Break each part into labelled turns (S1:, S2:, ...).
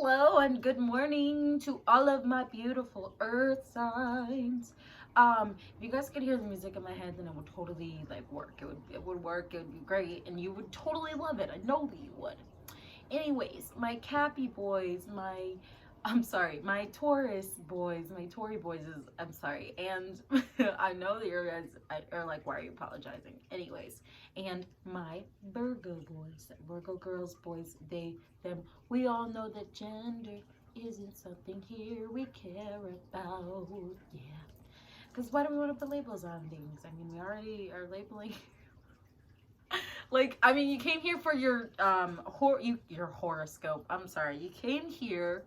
S1: Hello and good morning to all of my beautiful earth signs. If you guys could hear the music in my head, then it would totally work. It would work, it would be great, and you would totally love it. I know that you would. Anyways, my Cappy boys, my Taurus boys, my Tory boys is, I'm sorry, and I know that you guys are like, why are you apologizing? Anyways, and my Virgo boys, Virgo girls, boys, they, them, we all know that gender isn't something here we care about, yeah. Because why do we want to put labels on things? I mean, we already are labeling. Like, I mean, you came here for your your horoscope. I'm sorry. You came here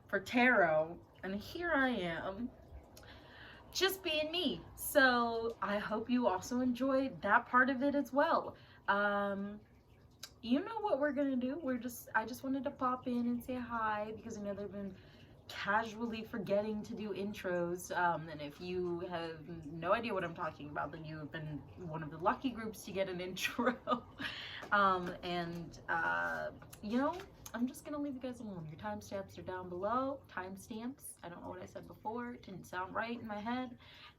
S1: for tarot, and here I am just being me. So, I hope you also enjoyed that part of it as well. You know what we're going to do? I just wanted to pop in and say hi because I know they've been casually forgetting to do intros, and if you have no idea what I'm talking about, then you have been one of the lucky groups to get an intro. You know, I'm just gonna leave you guys alone. Your timestamps are down below. Timestamps, I don't know what I said before, it didn't sound right in my head,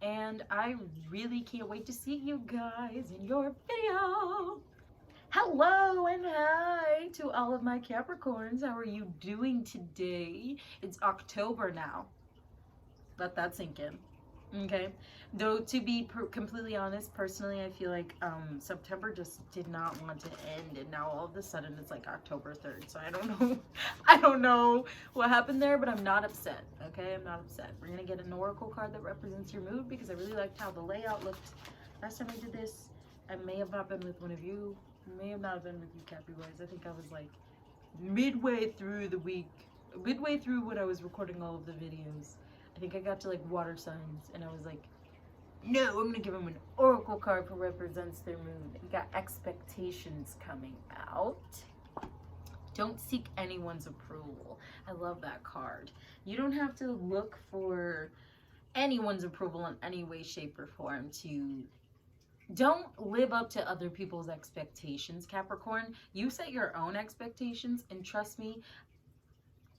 S1: and I really can't wait to see you guys in your video. Hello and hi to all of my Capricorns. How are you doing today? It's October now. Let that sink in. Okay. Though, to be completely honest, personally, I feel like September just did not want to end, and now all of a sudden it's like October 3rd. So I don't know. I don't know what happened there, but I'm not upset. Okay, I'm not upset. We're gonna get an oracle card that represents your mood because I really liked how the layout looked last time I did this. I may have not been with one of you. May have not been with you, Cappy boys. I think I was like midway through the week, midway through when I was recording all of the videos. I think I got to like water signs, and I was like, no, I'm gonna give them an oracle card who represents their moon. You got expectations coming out. Don't seek anyone's approval. I love that card. You don't have to look for anyone's approval in any way, shape, or form to. Don't live up to other people's expectations, Capricorn. You set your own expectations, and trust me,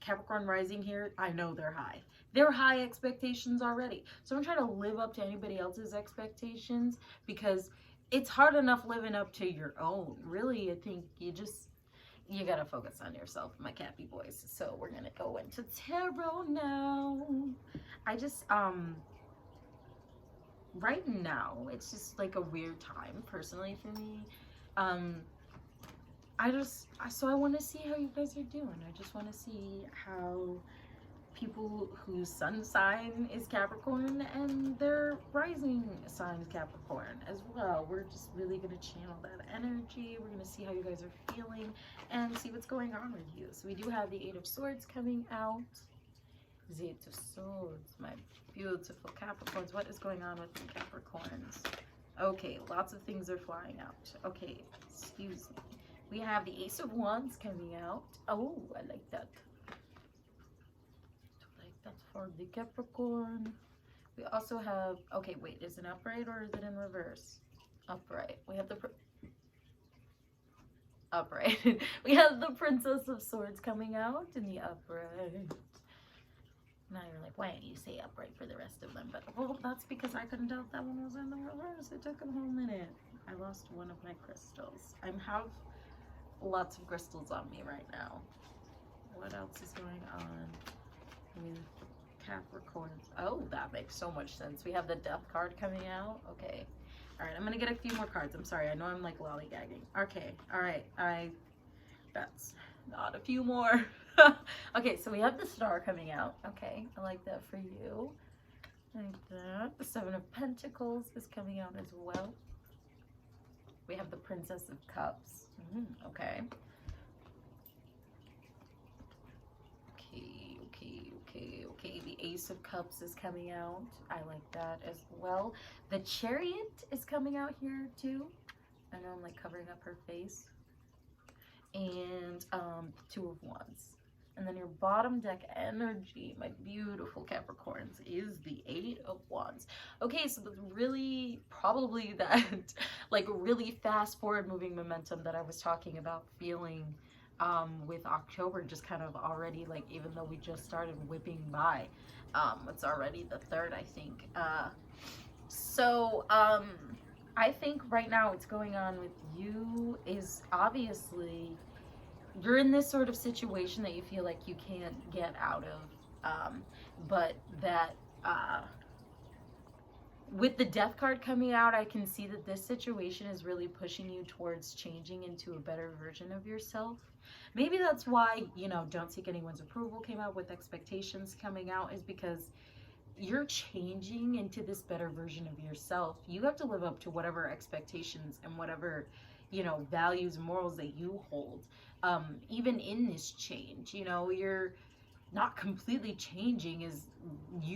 S1: Capricorn rising here, I know they're high. They're high expectations already. So don't try to live up to anybody else's expectations because it's hard enough living up to your own. Really, I think you gotta focus on yourself, my Cappy boys. So we're gonna go into tarot now. Right now it's just like a weird time personally for me. I want to see how you guys are doing. I just want to see how people whose sun sign is Capricorn and their rising sign is Capricorn as well. We're just really going to channel that energy. We're going to see how you guys are feeling and see what's going on with you. So we do have the Eight of Swords coming out. The Eight of Swords, my beautiful Capricorns. What is going on with you, Capricorns? Okay, lots of things are flying out. Okay, excuse me. We have the Ace of Wands coming out. Oh, I like that. I like that for the Capricorn. We also have, okay, wait, is it upright or is it in reverse? Upright. We have the upright. We have the Princess of Swords coming out in the upright. Now you're like, why didn't you say upright for the rest of them? But, well, that's because I couldn't tell if that one was in the reverse. It took a whole minute. I lost one of my crystals. I have lots of crystals on me right now. What else is going on with Capricorns? Oh, that makes so much sense. We have the Death card coming out. Okay. All right, I'm going to get a few more cards. I'm sorry. I know I'm like lollygagging. Okay. All right. That's not a few more. Okay, so we have the Star coming out. Okay, I like that for you. Like that. The Seven of Pentacles is coming out as well. We have the Princess of Cups. Okay. Okay. The Ace of Cups is coming out. I like that as well. The Chariot is coming out here too. I know I'm like covering up her face. And Two of Wands. And then your bottom deck energy, my beautiful Capricorns, is the Eight of Wands. Okay, so that's really probably that like really fast forward moving momentum that I was talking about feeling with October just kind of already, like, even though we just started whipping by, it's already the 3rd, I think. So I think right now what's going on with you is obviously you're in this sort of situation that you feel like you can't get out of, but that with the Death card coming out, I can see that this situation is really pushing you towards changing into a better version of yourself. Maybe that's why, you know, Don't Seek Anyone's Approval came out with Expectations coming out, is because you're changing into this better version of yourself. You have to live up to whatever expectations and whatever, you know, values and morals that you hold. Even in this change, you know, you're not completely changing is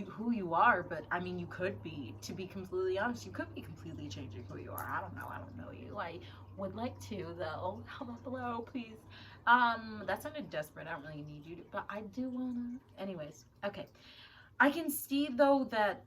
S1: who you are, but I mean, you could be, to be completely honest, you could be completely changing who you are. I don't know you. I would like to, though. Comment below, please. That sounded desperate. I don't really need you to, but I do wanna. Anyways, okay. I can see, though, that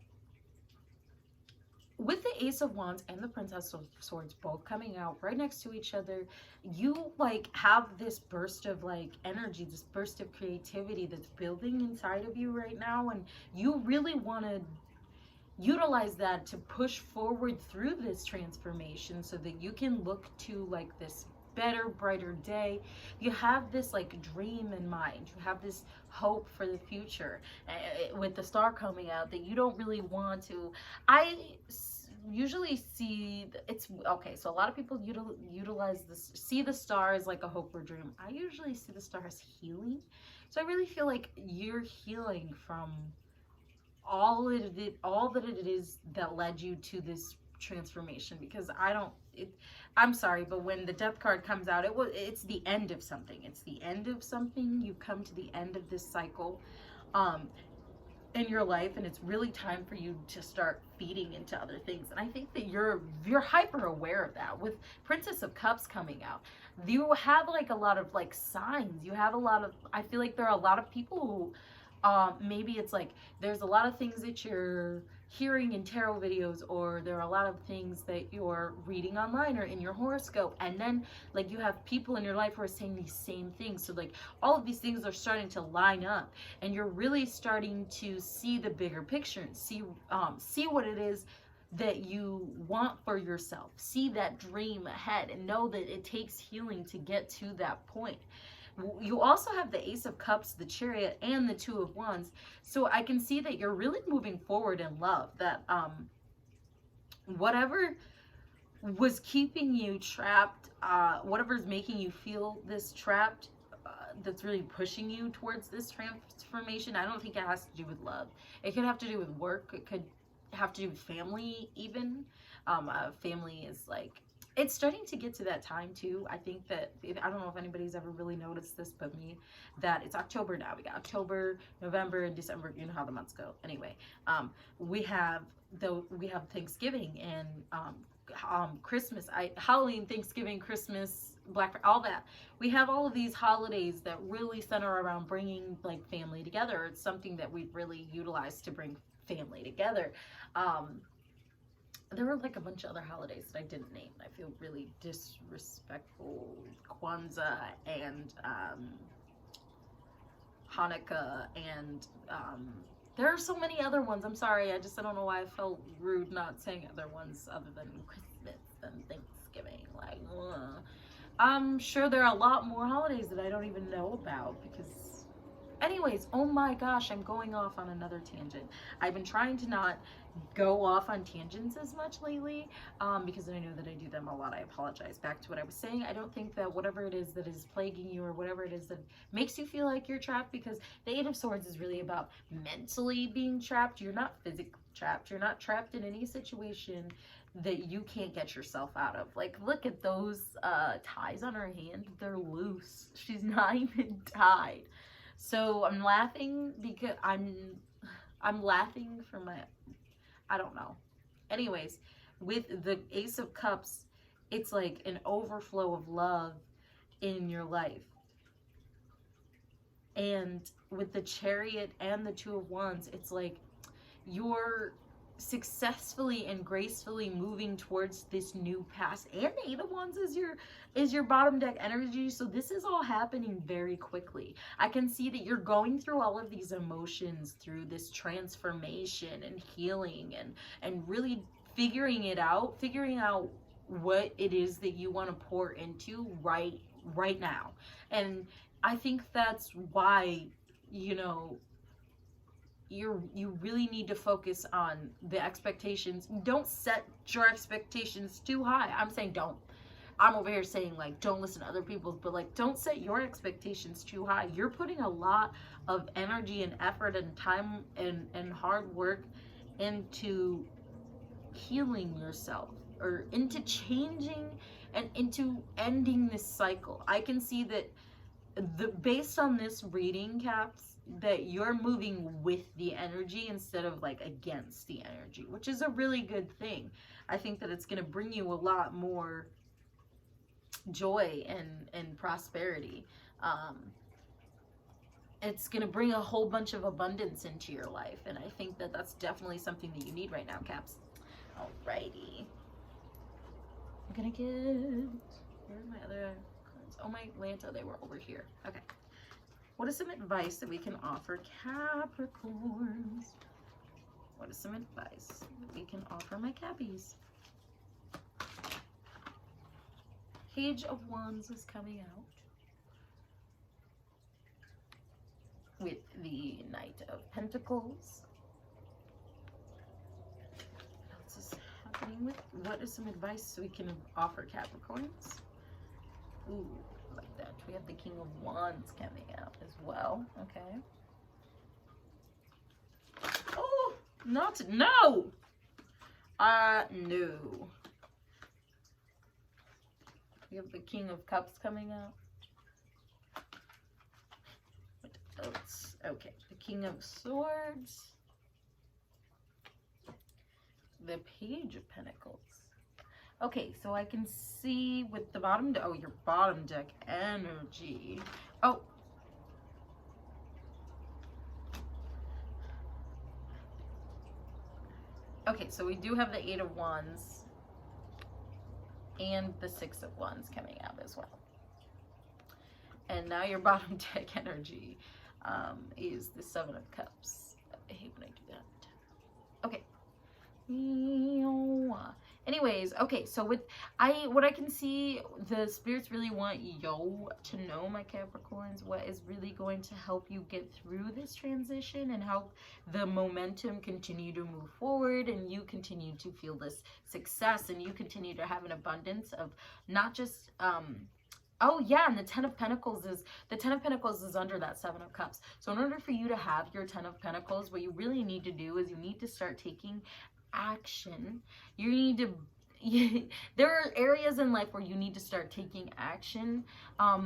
S1: with the Ace of Wands and the Princess of Swords both coming out right next to each other, you, like, have this burst of, like, energy, this burst of creativity that's building inside of you right now, and you really want to utilize that to push forward through this transformation so that you can look to, like, this better, brighter day. You have this, like, dream in mind. You have this hope for the future with the star coming out that you don't really want to. I usually see it's okay, so a lot of people utilize this, see the star as like a hope or dream. I usually see the star as healing. So I really feel like you're healing from all that it is that led you to this transformation, because I'm sorry, but when the Death card comes out, it's the end of something. It's the end of something. You've come to the end of this cycle in your life, and it's really time for you to start feeding into other things. And I think that you're hyper aware of that. With Princess of Cups coming out, you have, like, a lot of, like, signs. You have a lot of, I feel like there are a lot of people who maybe it's like there's a lot of things that you're hearing in tarot videos, or there are a lot of things that you're reading online or in your horoscope, and then, like, you have people in your life who are saying these same things. So, like, all of these things are starting to line up, and you're really starting to see the bigger picture and see what it is that you want for yourself. See that dream ahead, and know that it takes healing to get to that point. You also have the Ace of Cups, the Chariot, and the Two of Wands. So I can see that you're really moving forward in love. That whatever was keeping you trapped, whatever's making you feel this trapped, that's really pushing you towards this transformation, I don't think it has to do with love. It could have to do with work. It could have to do with family, even. Family is, like, it's starting to get to that time too. I think that, I don't know if anybody's ever really noticed this but me, that it's October now. We got October, November, and December. You know how the months go. Anyway, we have Thanksgiving and Christmas, Halloween, Thanksgiving, Christmas, Black Friday, all that. We have all of these holidays that really center around bringing, like, family together. It's something that we've really utilized to bring family together. There were, like, a bunch of other holidays that I didn't name. I feel really disrespectful. Kwanzaa and Hanukkah, and there are so many other ones. I'm sorry. I don't know why I felt rude not saying other ones other than Christmas and Thanksgiving. Like, I'm sure there are a lot more holidays that I don't even know about, because anyways, oh my gosh, I'm going off on another tangent. I've been trying to not go off on tangents as much lately, because I know that I do them a lot. I apologize. Back to what I was saying. I don't think that whatever it is that is plaguing you, or whatever it is that makes you feel like you're trapped, because the Eight of Swords is really about mentally being trapped. You're not physically trapped. You're not trapped in any situation that you can't get yourself out of. Like, look at those ties on her hand. They're loose. She's not even tied. So I'm laughing because I'm laughing for my, I don't know. Anyways, with the Ace of Cups, it's like an overflow of love in your life. And with the Chariot and the Two of Wands, it's like you're successfully and gracefully moving towards this new past. And the Eight of Wands is your bottom deck energy, so this is all happening very quickly. I can see that you're going through all of these emotions through this transformation and healing and really figuring out what it is that you want to pour into right now. And I think that's why, you know, you really need to focus on the expectations. Don't set your expectations too high. I'm saying don't. I'm over here saying, like, don't listen to other people's, but, like, don't set your expectations too high. You're putting a lot of energy and effort and time and hard work into healing yourself, or into changing and into ending this cycle. I can see that based on this reading, Caps, that you're moving with the energy instead of like against the energy, which is a really good thing. I think that it's going to bring you a lot more joy and prosperity. It's going to bring a whole bunch of abundance into your life, and I think that that's definitely something that you need right now, Caps. Alrighty. I'm gonna get, where's my other cards? Oh, my Lanta, they were over here. Okay. What is some advice that we can offer Capricorns? What is some advice that we can offer my Cappies? Page of Wands is coming out with the Knight of Pentacles. What else is happening with? What is some advice we can offer Capricorns? Ooh, like that. We have the King of Wands coming out as well. Okay. Oh, no. No. We have the King of Cups coming out. What else? Okay, the King of Swords. The Page of Pentacles. Okay, so I can see with the bottom, oh, your bottom deck energy. Oh. Okay, so we do have the Eight of Wands and the Six of Wands coming out as well. And now your bottom deck energy is the Seven of Cups. I hate when I do that. Okay. Anyways, okay, so what I can see, the spirits really want yo to know, my Capricorns, what is really going to help you get through this transition and help the momentum continue to move forward, and you continue to feel this success, and you continue to have an abundance of not just oh yeah, and the Ten of Pentacles is under that Seven of Cups. So in order for you to have your Ten of Pentacles, what you really need to do is you need to start taking action. You need to there are areas in life where you need to start taking action,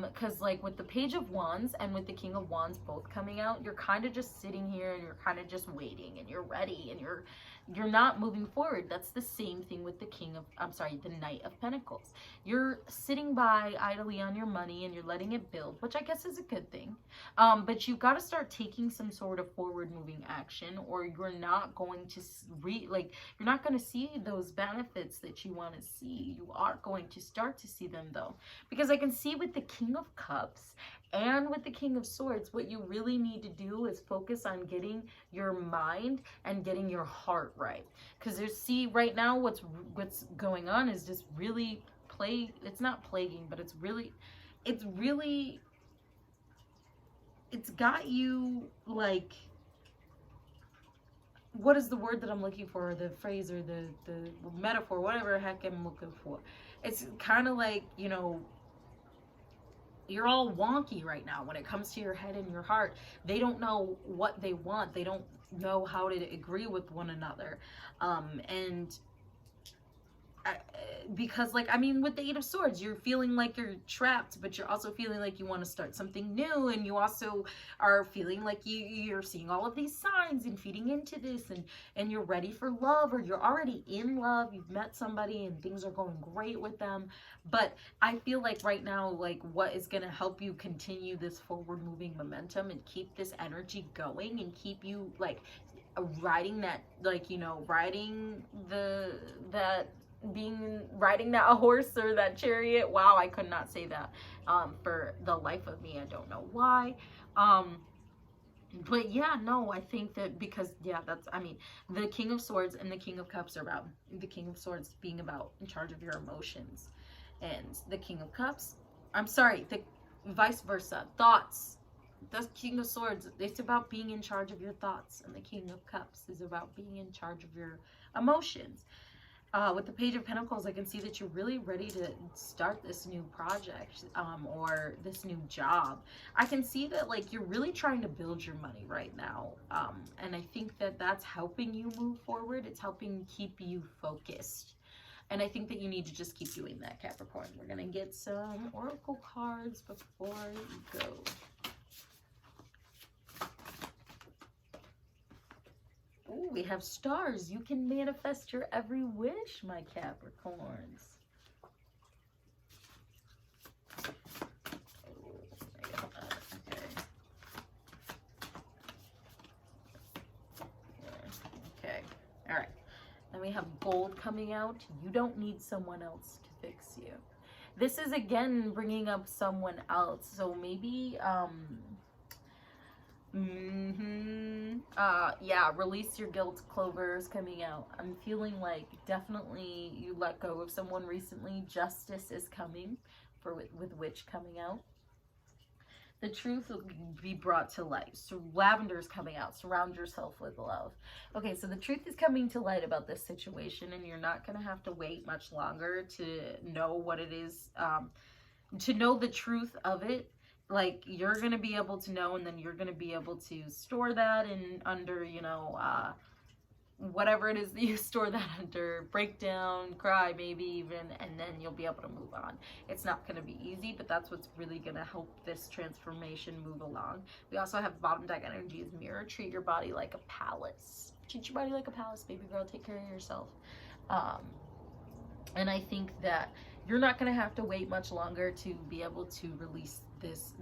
S1: because like with the Page of Wands and with the King of Wands both coming out, you're kind of just sitting here and you're kind of just waiting, and you're ready, and you're not moving forward. That's the same thing with the the Knight of Pentacles. You're sitting by idly on your money and you're letting it build, which I guess is a good thing. But you've got to start taking some sort of forward moving action, or you're not going to you're not going to see those benefits that you want to see. You are going to start to see them though, because I can see with the King of Cups and with the King of Swords, what you really need to do is focus on getting your mind and getting your heart right. Because right now what's going on is just really it's not plaguing, but it's got you like, what is the word that I'm looking for, the phrase or the metaphor, whatever heck I'm looking for. It's kind of like, you know, you're all wonky right now when it comes to your head and your heart. They don't know what they want. They don't know how to agree with one another. Because like, I mean, with the Eight of Swords, you're feeling like you're trapped, but you're also feeling like you want to start something new, and you also are feeling like you're seeing all of these signs and feeding into this, and you're ready for love, or you're already in love. You've met somebody and things are going great with them. But I feel like right now, like, what is going to help you continue this forward moving momentum and keep this energy going and keep you like riding that, like, you know, riding riding that horse or that chariot. Wow, I could not say that for the life of me. I don't know why. But yeah, no, I think that because, yeah, that's, I mean, the King of Swords and the King of Cups are about the King of Swords being about in charge of your emotions, and the King of Cups, I'm sorry, the vice versa, thoughts. The King of Swords, it's about being in charge of your thoughts, and the King of Cups is about being in charge of your emotions. With the Page of Pentacles, I can see that you're really ready to start this new project, or this new job. I can see that, like, you're really trying to build your money right now. And I think that that's helping you move forward. It's helping keep you focused. And I think that you need to just keep doing that, Capricorn. We're going to get some oracle cards before you go. Ooh, we have stars. You can manifest your every wish, my Capricorns. Okay. All right. Then we have gold coming out. You don't need someone else to fix you. This is, again, bringing up someone else. So maybe, yeah, release your guilt. Clover is coming out. I'm feeling like definitely you let go of someone recently. Justice is coming with Witch coming out. The truth will be brought to light. So lavender is coming out. Surround yourself with love. Okay, so the truth is coming to light about this situation, and you're not going to have to wait much longer to know what it is, to know the truth of it. Like, you're going to be able to know, and then you're going to be able to store that in under, you know, whatever it is that you store that under, breakdown, cry maybe even, and then you'll be able to move on. It's not going to be easy, but that's what's really going to help this transformation move along. We also have bottom deck energy as mirror. Treat your body like a palace. Treat your body like a palace, baby girl. Take care of yourself. And I think that you're not going to have to wait much longer to be able to release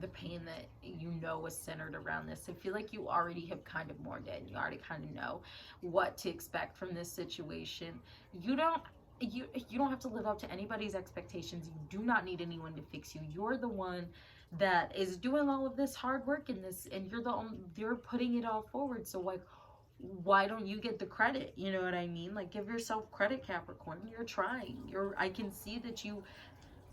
S1: the pain that you know is centered around this. I feel like you already have kind of mourned it, and you already kind of know what to expect from this situation. You don't have to live up to anybody's expectations. You do not need anyone to fix you. You're the one that is doing all of this hard work in this, and you're putting it all forward. So, like, why don't you get the credit? You know what I mean? Like, give yourself credit, Capricorn. You're trying. I can see that you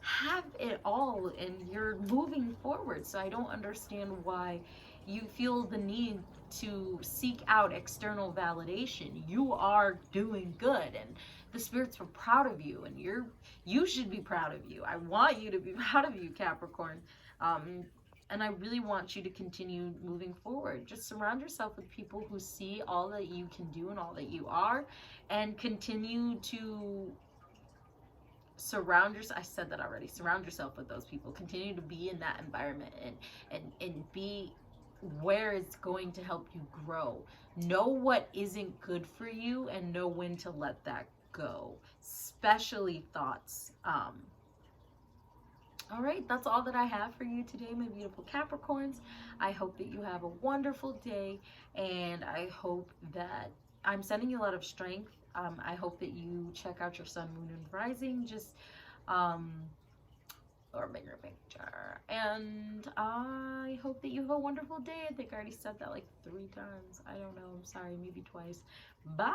S1: have it all and you're moving forward. So I don't understand why you feel the need to seek out external validation. You are doing good, and the spirits are proud of you, and you should be proud of you. I want you to be proud of you, Capricorn. And I really want you to continue moving forward. Just surround yourself with people who see all that you can do and all that you are, and continue to surround yourself. I said that already. Surround yourself with those people. Continue to be in that environment and be where it's going to help you grow. Know what isn't good for you and know when to let that go. Especially thoughts. All right, that's all that I have for you today, my beautiful Capricorns. I hope that you have a wonderful day, and I hope that I'm sending you a lot of strength. I hope that you check out your sun, moon, and rising, just, or bigger picture. And I hope that you have a wonderful day. I think I already said that like 3 times. I don't know. I'm sorry, maybe twice. Bye.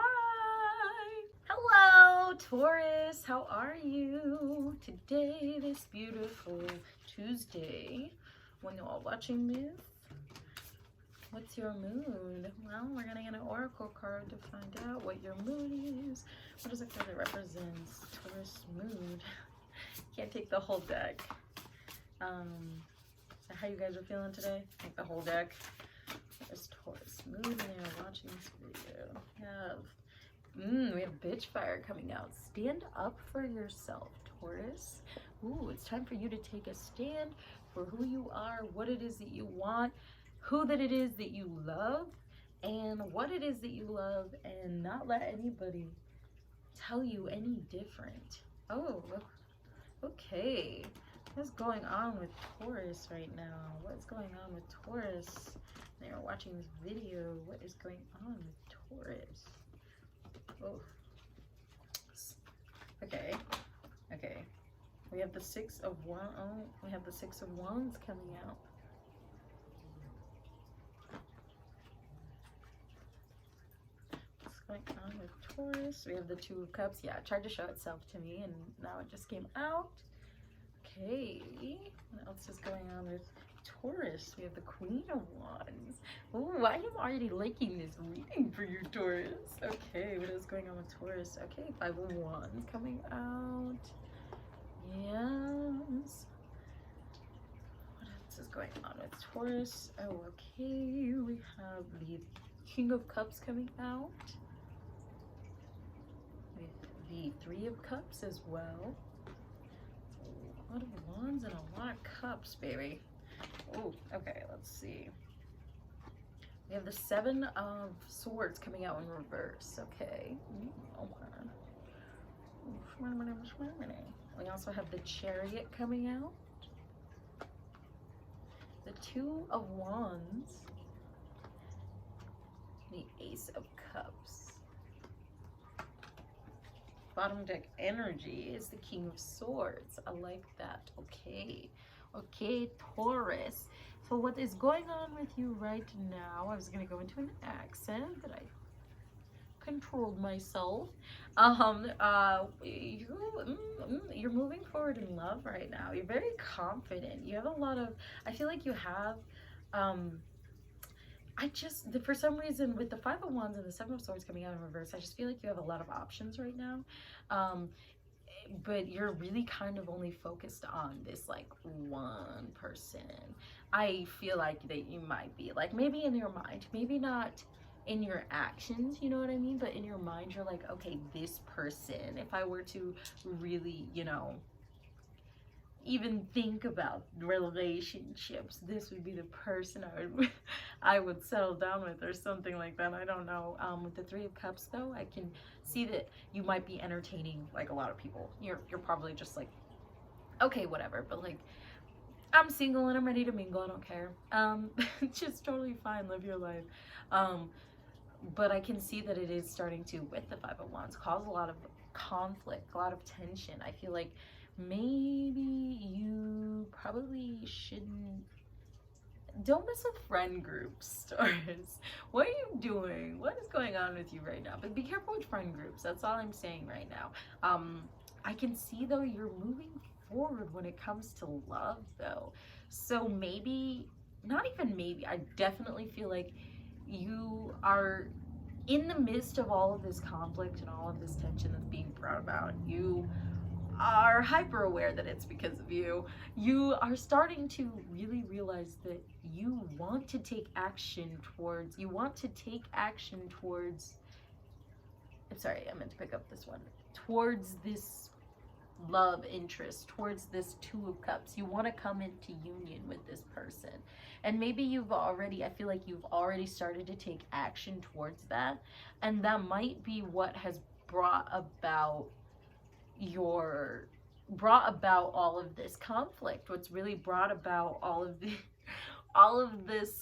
S1: Hello, Taurus. How are you today, this beautiful Tuesday, when you're all watching this? What's your mood? Well, we're going to get an oracle card to find out what your mood is. What is it card that represents Taurus mood? Can't take the whole deck. Is that how you guys are feeling today? Take the whole deck. There's Taurus mood when they're watching this video. We have bitch fire coming out. Stand up for yourself, Taurus. Ooh, it's time for you to take a stand for who you are, what it is that you want, who that it is that you love, and what it is that you love, and not let anybody tell you any different. Oh, okay. What's going on with Taurus right now? What's going on with Taurus they are watching this video. What is going on with Taurus? Oh. Okay. Okay. We have the Six of Wands. Oh, we have the Six of Wands coming out. What's going on with Taurus? We have the Two of Cups. Yeah, it tried to show itself to me, and now it just came out. Okay. What else is going on with Taurus? We have the Queen of Wands. Oh, I am already liking this reading for you, Taurus. Okay, what is going on with Taurus? Okay, Five of Wands coming out. Yes. What else is going on with Taurus? Oh, okay. We have the King of Cups coming out. With the Three of Cups as well. A lot of Wands and a lot of Cups, baby. Oh, okay, let's see. We have the Seven of Swords coming out in reverse. Okay. We also have the Chariot coming out. The Two of Wands. The Ace of Cups. Bottom deck energy is the King of Swords. I like that. Okay. Okay, Taurus. So what is going on with you right now? I was going to go into an accent, but I controlled myself. You're moving forward in love right now. You're very confident. You have a lot of, I feel like you have, for some reason with the Five of Wands and the Seven of Swords coming out in reverse, I just feel like you have a lot of options right now. But you're really kind of only focused on this like one person. I feel like that you might be like, maybe in your mind, maybe not in your actions, you know what I mean? But in your mind, you're like, okay, this person, if I were to really, you know, even think about relationships, this would be the person I would settle down with, or something like that. I don't know. With the Three of Cups though, I can see that you might be entertaining like a lot of people. You're probably just like, okay, whatever, but like, I'm single and I'm ready to mingle, I don't care. Just totally fine, live your life. But I can see that it is starting to, with the Five of Wands, cause a lot of conflict, a lot of tension. I feel like maybe you probably shouldn't, don't mess with friend groups, Taurus. What are you doing? What is going on with you right now? But be careful with friend groups. That's all I'm saying right now. I can see though you're moving forward when it comes to love though. So maybe, not even maybe, I definitely feel like you are in the midst of all of this conflict and all of this tension that's being brought about. You are hyper aware that it's because of you. You are starting to really realize that you want to take action towards, I'm sorry, I meant to pick up this one, towards this love interest, towards this Two of Cups. You want to come into union with this person. And maybe you've already, I feel like you've already started to take action towards that. And that might be what has brought about all of this conflict. What's really brought about all of this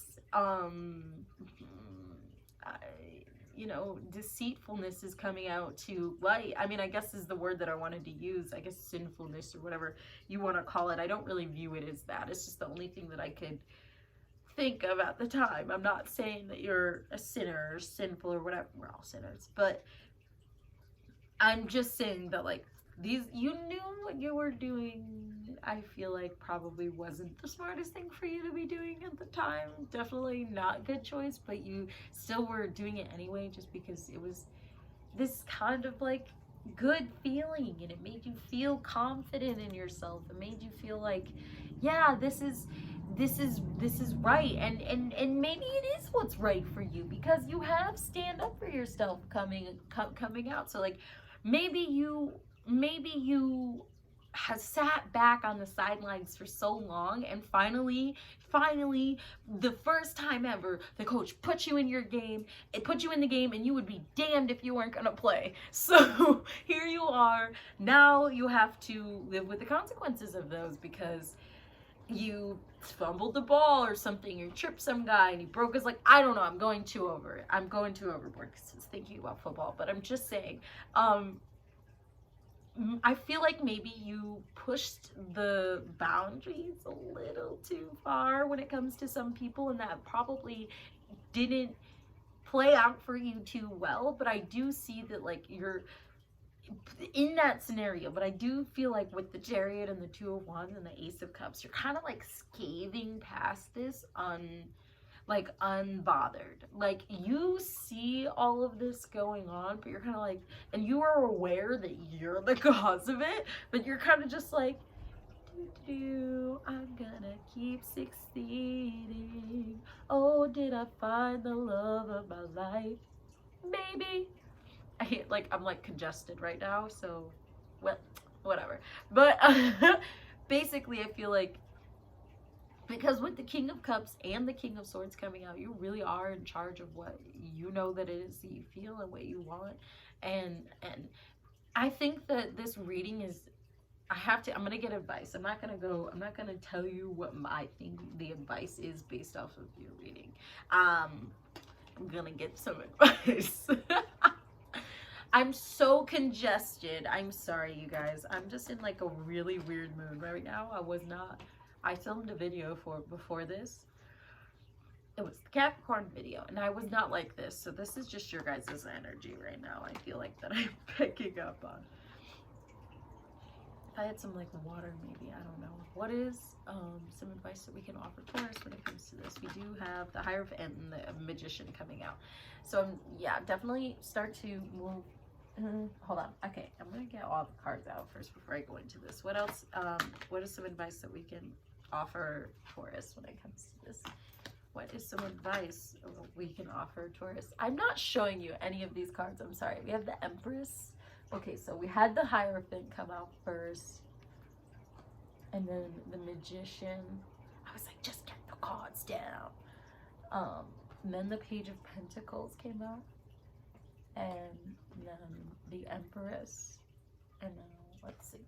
S1: you know, deceitfulness is coming out to light. I mean, I guess is the word that I wanted to use. I guess sinfulness or whatever you want to call it. I don't really view it as that. It's just the only thing that I could think of at the time. I'm not saying that you're a sinner or sinful or whatever. We're all sinners. But I'm just saying that, like, you knew what you were doing. I feel like probably wasn't the smartest thing for you to be doing at the time. Definitely not a good choice, but you still were doing it anyway, just because it was this kind of like good feeling, and it made you feel confident in yourself. It made you feel like, yeah, this is right, and maybe it is what's right for you, because you have stand up for yourself coming out. So like, maybe you has sat back on the sidelines for so long, and finally, the first time ever, the coach put you in your game, it put you in the game, and you would be damned if you weren't gonna play. So here you are, now you have to live with the consequences of those, because you fumbled the ball or something, you tripped some guy and he broke his leg. I don't know, I'm going too overboard because it's thinking about football, but I'm just saying, I feel like maybe you pushed the boundaries a little too far when it comes to some people, and that probably didn't play out for you too well. But I do see that, like, you're in that scenario, but I do feel like with the Chariot and the Two of Wands and the Ace of Cups, you're kind of like scathing past this unbothered. Like, you see all of this going on, but you're kind of like, and you are aware that you're the cause of it, but you're kind of just like, I'm gonna keep succeeding. Oh, did I find the love of my life? Maybe. I'm like congested right now, so, well, whatever. But basically, I feel like, because with the King of Cups and the King of Swords coming out, you really are in charge of what you know that it is that you feel and what you want. And I think that this reading is, I'm going to get advice. I'm not going to tell you what I think the advice is based off of your reading. I'm going to get some advice. I'm so congested. I'm sorry, you guys. I'm just in like a really weird mood right now. I filmed a video before this. It was the Capricorn video, and I was not like this. So this is just your guys' energy right now. I feel like that I'm picking up on. If I had some like water, maybe, I don't know. What is some advice that we can offer Taurus when it comes to this? We do have the Hierophant and the Magician coming out. So yeah, definitely start to move. Hold on. Okay, I'm gonna get all the cards out first before I go into this. What else? What is some advice that we can offer Taurus when it comes to this? What is some advice we can offer Taurus? I'm not showing you any of these cards. I'm sorry. We have the Empress. Okay, so we had the Hierophant come out first, and then the Magician. I was like, just get the cards down. And then the Page of Pentacles came out, and then the Empress, and now let's see.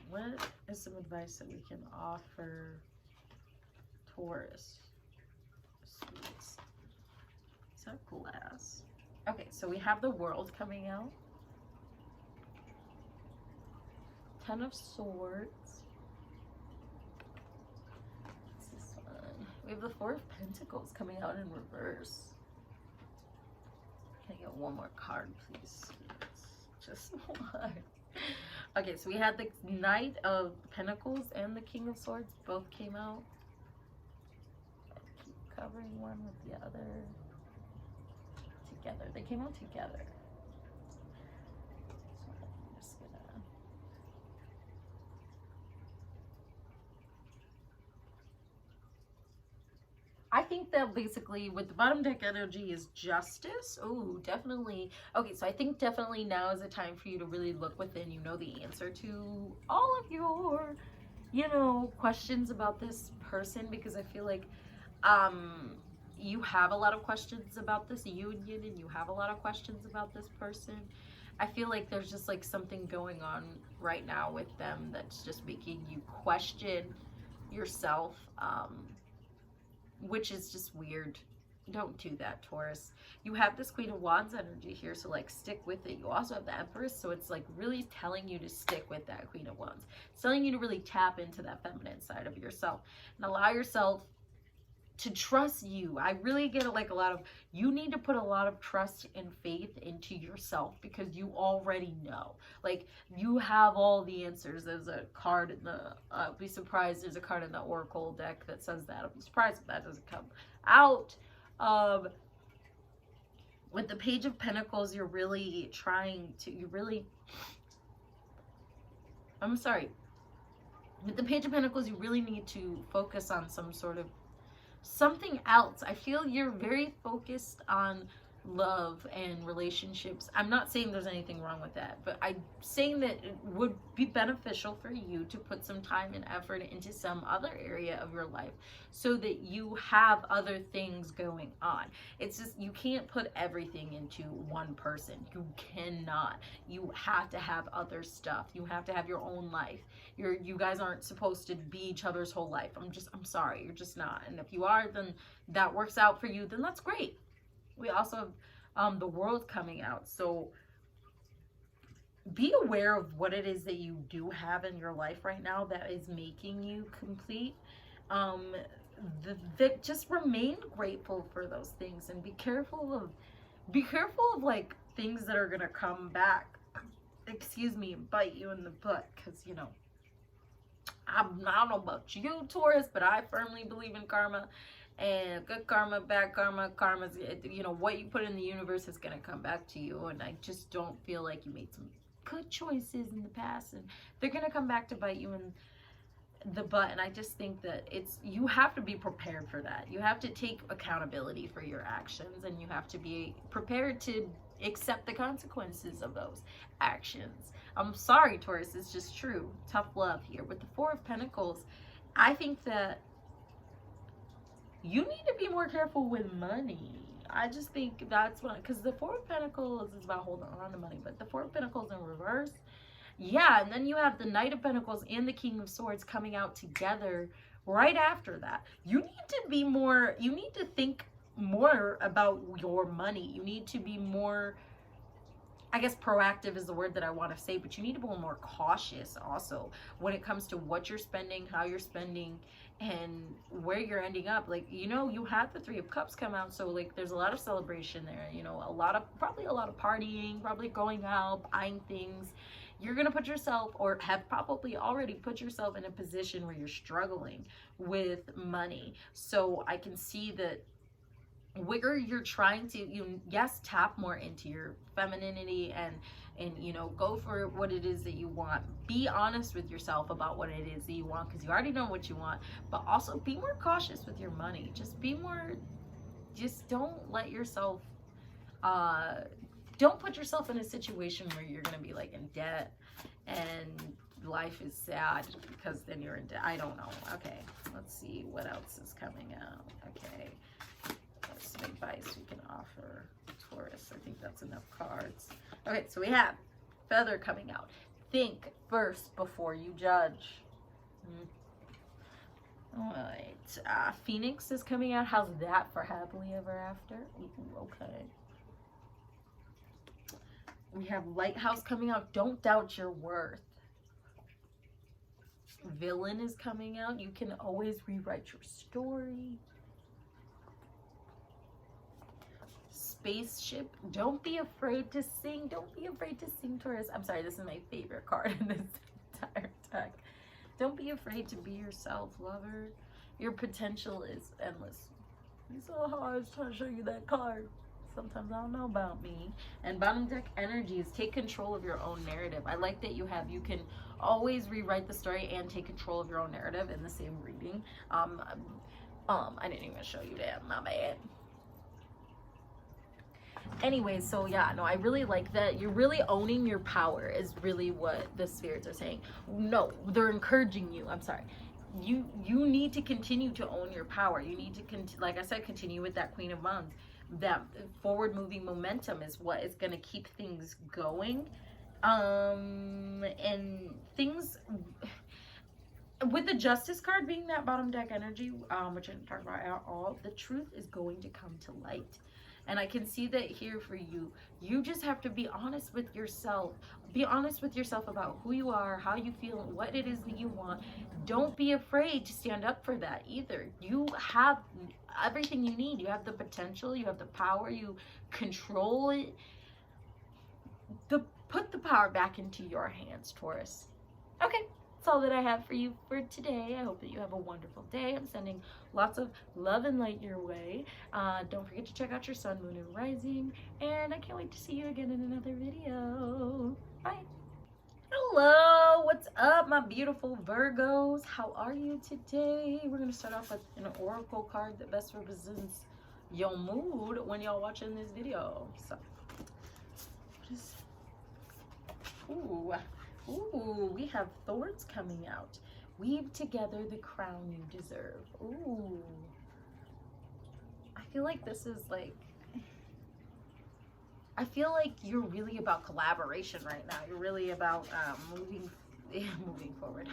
S1: What is some advice that we can offer Taurus? Sweets. Is that glass? Okay, so we have the World coming out. Ten of Swords. What's this one? We have the Four of Pentacles coming out in reverse. Can I get one more card, please? Just one. Okay, so we had the Knight of Pentacles and the King of Swords both came out. I keep covering one with the other. Together. They came out together. So I'm just gonna... I think that basically with the bottom deck energy is justice. Oh, definitely. Okay, so I think definitely now is the time for you to really look within. You know the answer to all of your, questions about this person, because I feel like you have a lot of questions about this union, and you have a lot of questions about this person. I feel like there's just like something going on right now with them that's just making you question yourself, which is just weird. Don't do that, Taurus. You have this Queen of Wands energy here, so like stick with it. You also have the Empress, so it's like really telling you to stick with that Queen of Wands. It's telling you to really tap into that feminine side of yourself and allow yourself to trust you. I really get like you need to put a lot of trust and faith into yourself, because you already know. Like, you have all the answers. There's a card in the, be surprised, there's a card in the Oracle deck that says that. I'll be surprised if that doesn't come out. With the Page of Pentacles, you're really trying to, I'm sorry. With the Page of Pentacles, you really need to focus on some sort of something else. I feel you're very focused on love and relationships. I'm not saying there's anything wrong with that, but I'm saying that it would be beneficial for you to put some time and effort into some other area of your life so that you have other things going on. It's just, you can't put everything into one person. You cannot. You have to have other stuff. You have to have your own life. You guys aren't supposed to be each other's whole life. I'm sorry, you're just not. And if you are, then that works out for you, then that's great. We also have the world coming out. So be aware of what it is that you do have in your life right now that is making you complete. Just remain grateful for those things, and be careful of like things that are gonna come back, excuse me, and bite you in the butt. Because you know, I don't know about you, Taurus, but I firmly believe in karma. And good karma, bad karma, karma's, you know, what you put in the universe is going to come back to you. And I just don't feel like you made some good choices in the past, and they're going to come back to bite you in the butt. And I just think that you have to be prepared for that. You have to take accountability for your actions, and you have to be prepared to accept the consequences of those actions. I'm sorry, Taurus, it's just true. Tough love here. With the Four of Pentacles, I think that you need to be more careful with money. I just think that's what, because the Four of Pentacles is about holding on to money, but the Four of Pentacles in reverse, yeah, and then you have the Knight of Pentacles and the King of Swords coming out together right after that. You need to be more, you need to think more about your money. You need to be more, I guess proactive is the word that I want to say, but you need to be more cautious also when it comes to what you're spending, how you're spending, and where you're ending up. Like, you know, you had the Three of Cups come out, so like there's a lot of celebration there, you know, probably a lot of partying, probably going out, buying things. You're gonna put yourself, or have probably already put yourself, in a position where you're struggling with money. So I can see that where you're trying to, yes, tap more into your femininity and you know, go for what it is that you want. Be honest with yourself about what it is that you want, because you already know what you want. But also be more cautious with your money. Just don't let yourself don't put yourself in a situation where you're going to be like in debt and life is sad, because then you're in debt. I don't know. Okay, let's see what else is coming out. Okay, some advice we can offer Taurus. I think that's enough cards. Okay, so we have Feather coming out. Think first before you judge. All right, Phoenix is coming out. How's that for happily ever after? Ooh, okay. We have Lighthouse coming out. Don't doubt your worth. Villain is coming out. You can always rewrite your story. Spaceship. Don't be afraid to sing. Don't be afraid to sing, Taurus. I'm sorry, this is my favorite card in this entire deck. Don't be afraid to be yourself, lover. Your potential is endless. It's so hard trying to show you that card. Sometimes I don't know about me. And bottom deck energies, take control of your own narrative. I like that you can always rewrite the story and take control of your own narrative in the same reading. I didn't even show you that, my bad. Anyways, so yeah, no, I really like that. You're really owning your power is really what the spirits are saying. No, they're encouraging you. I'm sorry. You need to continue to own your power. You need to, like I said, continue with that Queen of Wands. That forward moving momentum is what is going to keep things going. And things with the Justice card being that bottom deck energy, which I didn't talk about at all, the truth is going to come to light. And I can see that here for you. You just have to be honest with yourself. Be honest with yourself about who you are, how you feel, what it is that you want. Don't be afraid to stand up for that either. You have everything you need. You have the potential, you have the power, you control it. Put the power back into your hands, Taurus. Okay. That's all that I have for you for today. I hope that you have a wonderful day. I'm sending lots of love and light your way. Don't forget to check out your sun, moon, and rising. And I can't wait to see you again in another video. Bye. Hello, what's up, my beautiful Virgos? How are you today? We're going to start off with an oracle card that best represents your mood when y'all watching this video. So, what is, ooh, we have thorns coming out. Weave together the crown you deserve. Ooh. I feel like this is like, I feel like you're really about collaboration right now. You're really about moving forward.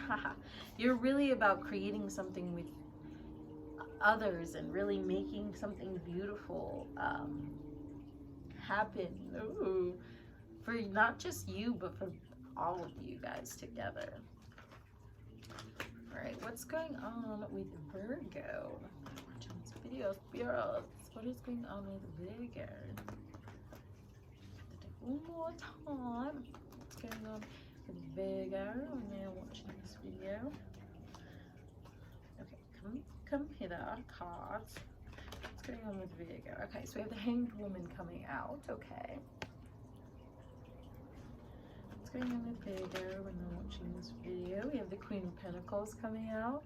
S1: You're really about creating something with others and really making something beautiful happen. Ooh. For not just you, but for all of you guys together. All right, what's going on with Virgo? I'm watching this video, spirits. What is going on with Virgo? One more time. What's going on with Virgo? I'm now watching this video. Okay, come hither, cards. What's going on with Virgo? Okay, so we have the Hanged Woman coming out. Okay. What's going on with Virgo when I'm watching this video? We have the Queen of Pentacles coming out.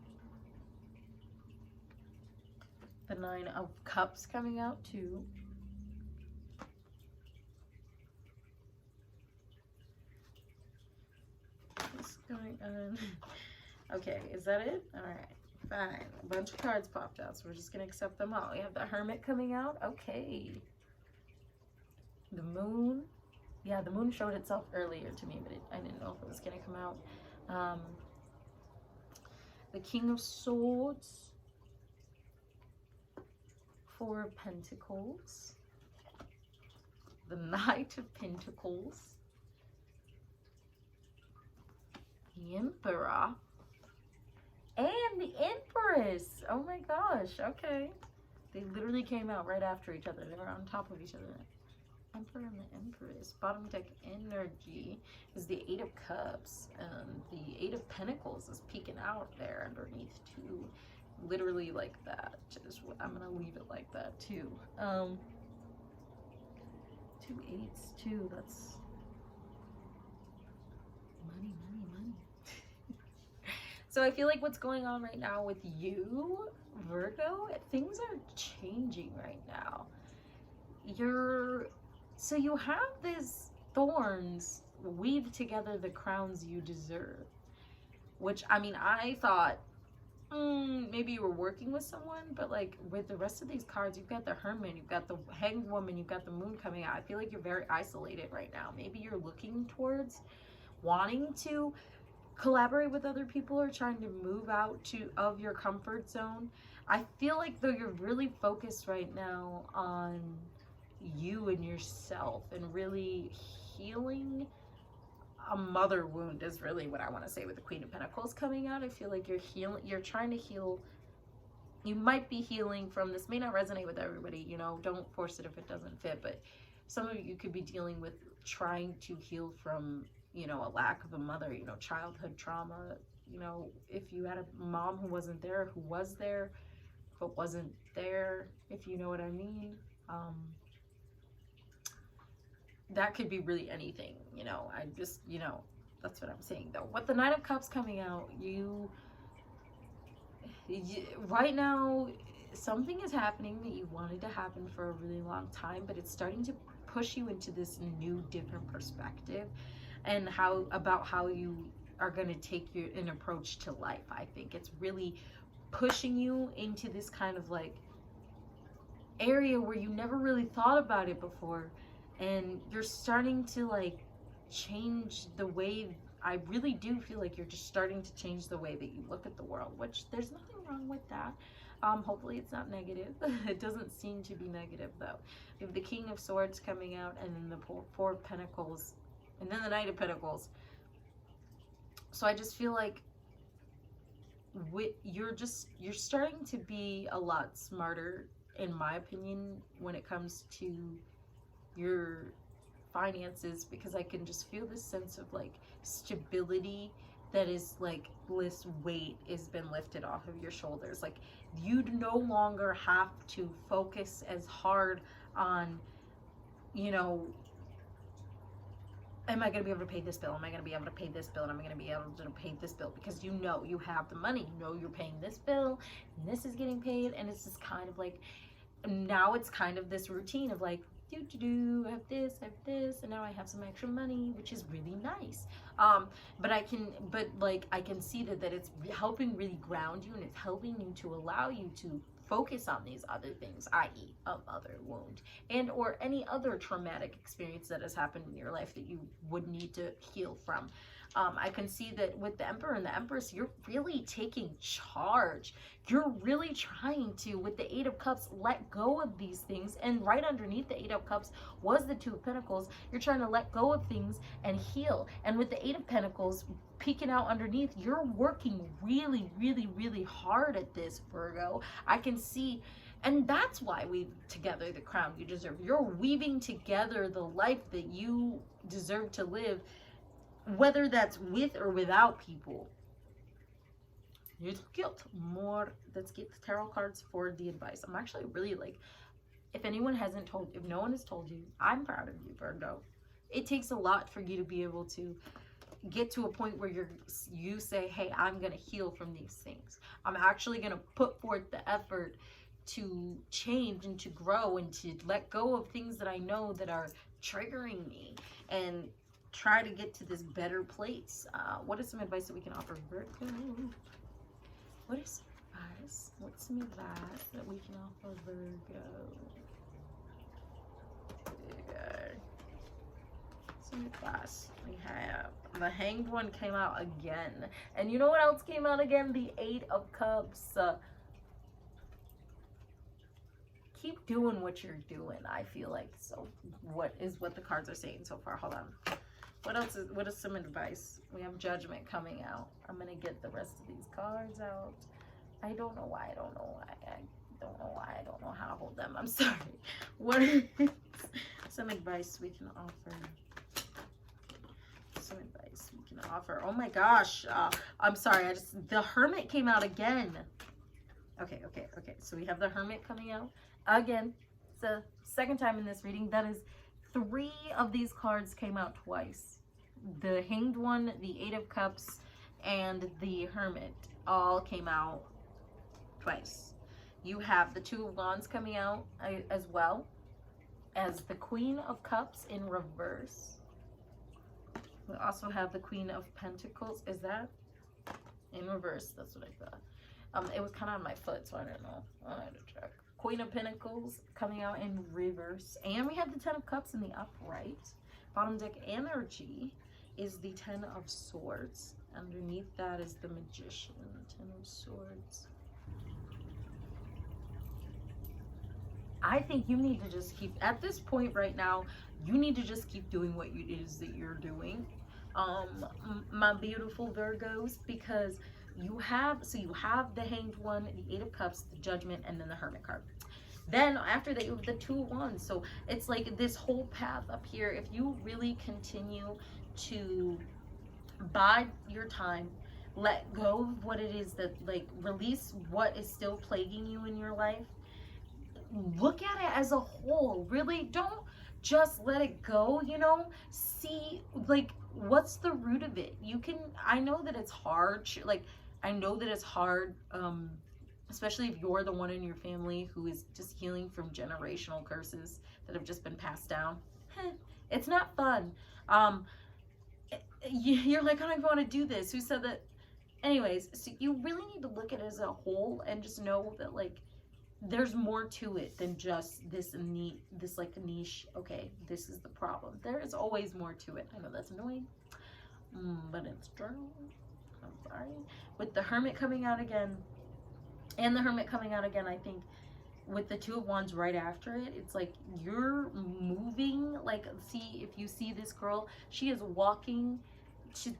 S1: The Nine of Cups coming out too. What's going on? Okay, is that it? Alright, fine. A bunch of cards popped out, so we're just gonna accept them all. We have the Hermit coming out. Okay. The Moon. Yeah, the Moon showed itself earlier to me, but I didn't know if it was gonna come out. The King of Swords. Four of Pentacles. The Knight of Pentacles. The Emperor. And the Empress. Oh my gosh, okay. They literally came out right after each other. They were on top of each other. Emperor and the Empress. Bottom deck energy is the Eight of Cups. The Eight of Pentacles is peeking out there underneath too. Literally like that. I'm gonna leave it like that too. 2 8s too. That's money. So I feel like what's going on right now with you, Virgo, things are changing right now. So you have these thorns weave together the crowns you deserve. Which, I mean, I thought, maybe you were working with someone, but like with the rest of these cards, you've got the Hermit, you've got the Hanged Woman, you've got the Moon coming out. I feel like you're very isolated right now. Maybe you're looking towards wanting to collaborate with other people or trying to move out of your comfort zone. I feel like though you're really focused right now on you and yourself and really healing a mother wound is really what I want to say with the Queen of Pentacles coming out. I feel like you're trying to heal. You might be healing from, this may not resonate with everybody, you know, don't force it if it doesn't fit, but some of you could be dealing with trying to heal from, you know, a lack of a mother, you know, childhood trauma, you know, if you had a mom who wasn't there, who was there, but wasn't there, if you know what I mean. That could be really anything, you know, I just, you know, that's what I'm saying though. With the Nine of Cups coming out, you right now, something is happening that you wanted to happen for a really long time, but it's starting to push you into this new, different perspective. And how you are going to take an approach to life. I think it's really pushing you into this kind of like area where you never really thought about it before, and you're starting to like change the way. I really do feel like you're just starting to change the way that you look at the world, which there's nothing wrong with that. Hopefully it's not negative. It doesn't seem to be negative though. We have the King of Swords coming out, and then the Four of Pentacles, and then the Knight of Pentacles. So I just feel like you're starting to be a lot smarter, in my opinion, when it comes to your finances, because I can just feel this sense of like stability that is like this weight has been lifted off of your shoulders. Like you no longer have to focus as hard on, you know, am I going to be able to pay this bill? Am I going to be able to pay this bill? And am I going to be able to pay this bill? Because you know you have the money. You know you're paying this bill, and this is getting paid, and it's just kind of like now it's kind of this routine of like, I have this, and now I have some extra money, which is really nice. But I can see that it's helping really ground you, and it's helping you to allow you to focus on these other things, i.e. a mother wound and or any other traumatic experience that has happened in your life that you would need to heal from. I can see that with the Emperor and the Empress, you're really taking charge. You're really trying to, with the Eight of Cups, let go of these things. And right underneath the Eight of Cups was the Two of Pentacles. You're trying to let go of things and heal. And with the Eight of Pentacles peeking out underneath, you're working really, really, really hard at this, Virgo. I can see. And that's why we together the crown you deserve. You're weaving together the life that you deserve to live, whether that's with or without people. It's guilt. More. Let's get the tarot cards for the advice. I'm actually really like, if no one has told you, I'm proud of you, Virgo. It takes a lot for you to be able to get to a point where you say, hey, I'm going to heal from these things. I'm actually going to put forth the effort to change and to grow and to let go of things that I know that are triggering me and try to get to this better place. What is some advice that we can offer Virgo? What is some advice? What's some advice that we can offer Virgo? Some advice we have. The Hanged One came out again. And you know what else came out again? The Eight of Cups. Keep doing what you're doing, I feel like. So what the cards are saying so far? Hold on. What is some advice? We have Judgment coming out. I'm gonna get the rest of these cards out. I don't know why. I don't know how to hold them. I'm sorry. What is some advice we can offer? Some advice we can offer. Oh my gosh. I'm sorry. The Hermit came out again. Okay. So we have the Hermit coming out again. It's the second time in this reading. That is 3 of these cards came out twice. The Hanged One, the Eight of Cups, and the Hermit all came out twice. You have the Two of Wands coming out as well as the Queen of Cups in reverse. We also have the Queen of Pentacles. Is that in reverse? That's what I thought. It was kind of on my foot, so I don't know. I had to check. Queen of Pentacles coming out in reverse. And we have the Ten of Cups in the upright. Bottom deck energy is the Ten of Swords. Underneath that is the Magician. Ten of Swords. I think you need to just keep, at this point right now, you need to just keep doing what it is that you're doing. My beautiful Virgos, because you have the Hanged One, the Eight of Cups, the Judgment, and then the Hermit card. Then after that, you have the Two of Wands. So it's like this whole path up here. If you really continue to bide your time, let go of what it is that, like, release what is still plaguing you in your life. Look at it as a whole. Really, don't just let it go, you know? See, like, what's the root of it? I know that it's hard. Like, I know that it's hard, especially if you're the one in your family who is just healing from generational curses that have just been passed down. It's not fun. You're like, I don't even want to do this. Who said that? Anyways, so you really need to look at it as a whole and just know that, like, there's more to it than just this like niche. Okay, this is the problem. There is always more to it. I know that's annoying, but it's true. I'm sorry. With the Hermit coming out again, and the Hermit coming out again, I think with the Two of Wands right after it, it's like you're moving. Like, see, if you see this girl, she's walking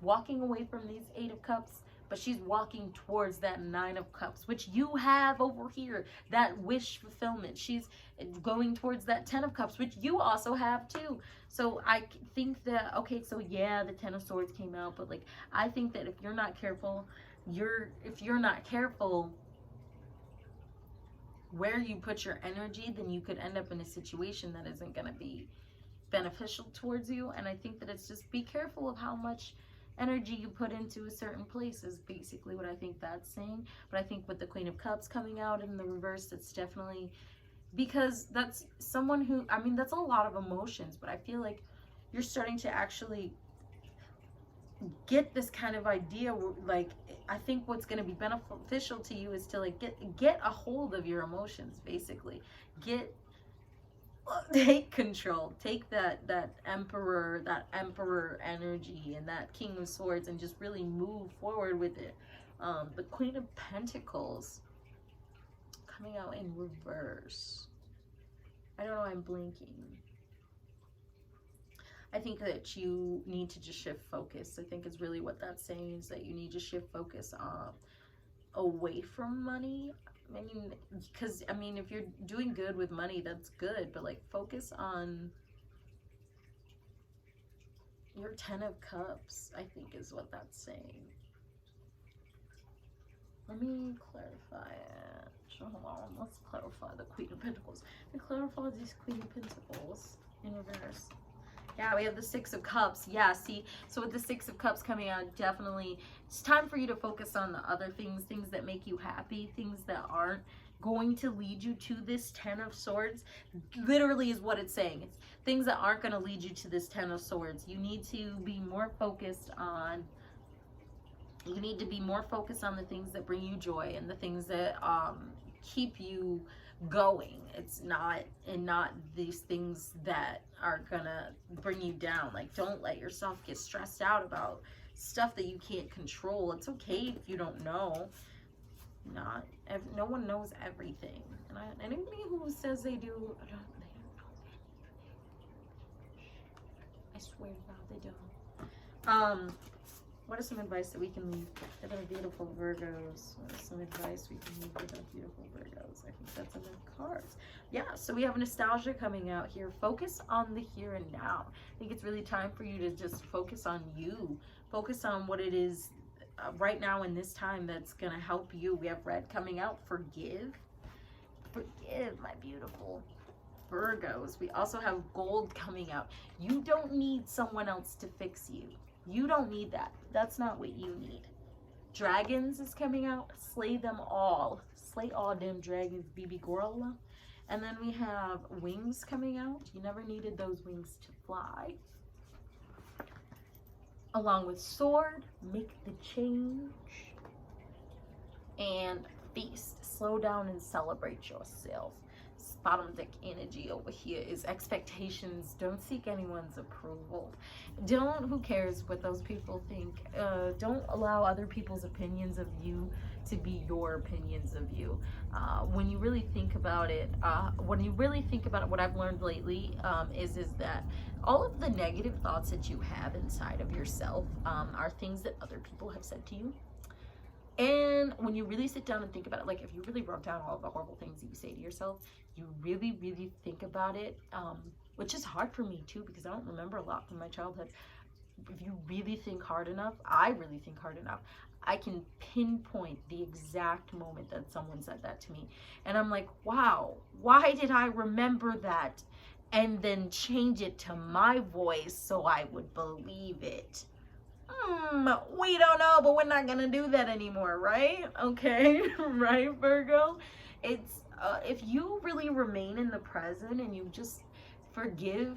S1: away from these Eight of Cups, but she's walking towards that Nine of Cups, which you have over here, that wish fulfillment. She's going towards that Ten of Cups, which you also have too. So I think that, okay, so yeah, the Ten of Swords came out, but like, I think that if you're not careful, where you put your energy, then you could end up in a situation that isn't going to be beneficial towards you. And I think that it's just be careful of how much energy you put into a certain place is basically what I think that's saying. But I think with the Queen of Cups coming out in the reverse, it's definitely because that's someone who, I mean, that's a lot of emotions, but I feel like you're starting to actually get this kind of idea. Like, I think what's going to be beneficial to you is to like get a hold of your emotions, basically. Take control, take that emperor energy and that King of Swords, and just really move forward with it. The Queen of Pentacles coming out in reverse. I don't know, I'm blinking. I think that you need to just shift focus. I think is really what that's saying, is that you need to shift focus away from money. I mean, because, I mean, if you're doing good with money, that's good, but like focus on your 10 of Cups, I think is what that's saying. Let me clarify it. Hold on, let's clarify the Queen of Pentacles. And clarify this Queen of Pentacles in reverse. Yeah, we have the Six of Cups. Yeah, see, so with the Six of Cups coming out, definitely it's time for you to focus on the other things, things that make you happy, things that aren't going to lead you to this 10 of Swords. Literally is what it's saying. It's things that aren't going to lead you to this 10 of Swords. You need to be more focused on, you need to be more focused on the things that bring you joy and the things that keep you going. It's not, and not these things that are gonna bring you down. Like, don't let yourself get stressed out about stuff that you can't control. It's okay if you don't know. No one knows everything, and anybody who says they do, they don't know. I swear to God, they don't. What is some advice that we can leave with our beautiful Virgos? What is some advice we can leave with our beautiful Virgos? I think that's enough cards. Yeah, so we have nostalgia coming out here. Focus on the here and now. I think it's really time for you to just focus on you. Focus on what it is right now in this time that's going to help you. We have red coming out. Forgive. Forgive, my beautiful Virgos. We also have gold coming out. You don't need someone else to fix you. You don't need that. That's not what you need. Dragons is coming out. Slay them all. Slay all them dragons, baby girl. And then we have wings coming out. You never needed those wings to fly. Along with sword, make the change. And feast. Slow down and celebrate yourself. Bottom deck energy over here is expectations. Don't seek anyone's approval. Don't, who cares what those people think. Don't allow other people's opinions of you to be your opinions of you. When you really think about it, what I've learned lately is that all of the negative thoughts that you have inside of yourself are things that other people have said to you. And when you really sit down and think about it, like if you really wrote down all of the horrible things that you say to yourself, you really, really think about it, which is hard for me too, because I don't remember a lot from my childhood. If you really think hard enough, I really think hard enough, I can pinpoint the exact moment that someone said that to me. And I'm like, wow, why did I remember that? And then change it to my voice so I would believe it. We don't know, but we're not gonna do that anymore, right? Okay, right, Virgo? It's if you really remain in the present and you just forgive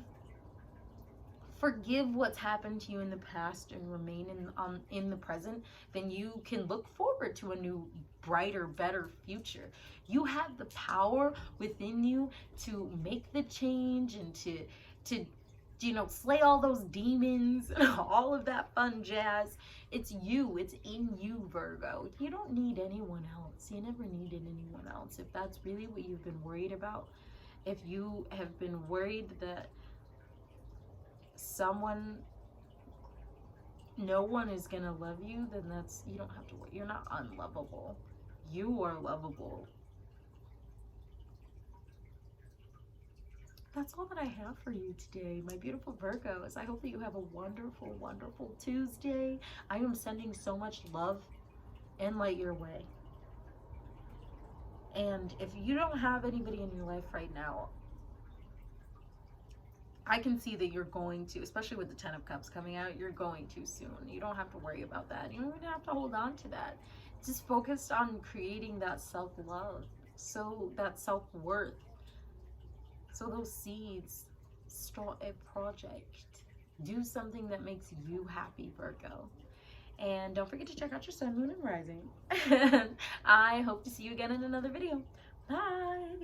S1: what's happened to you in the past and remain in the present, then you can look forward to a new, brighter, better future. You have the power within you to make the change and to you know, slay all those demons and all of that fun jazz. It's you. It's in you, Virgo. You don't need anyone else. You never needed anyone else. If that's really what you've been worried about, if you have been worried that no one is gonna love you, then you don't have to worry. You're not unlovable. You are lovable. That's all that I have for you today, my beautiful Virgos. I hope that you have a wonderful, wonderful Tuesday. I am sending so much love and light your way. And if you don't have anybody in your life right now, I can see that you're going to, especially with the 10 of Cups coming out, you're going to soon. You don't have to worry about that. You don't even have to hold on to that. Just focus on creating that self-love, so that self-worth. So those seeds, start a project. Do something that makes you happy, Virgo. And don't forget to check out your sun, moon, and rising. I hope to see you again in another video. Bye.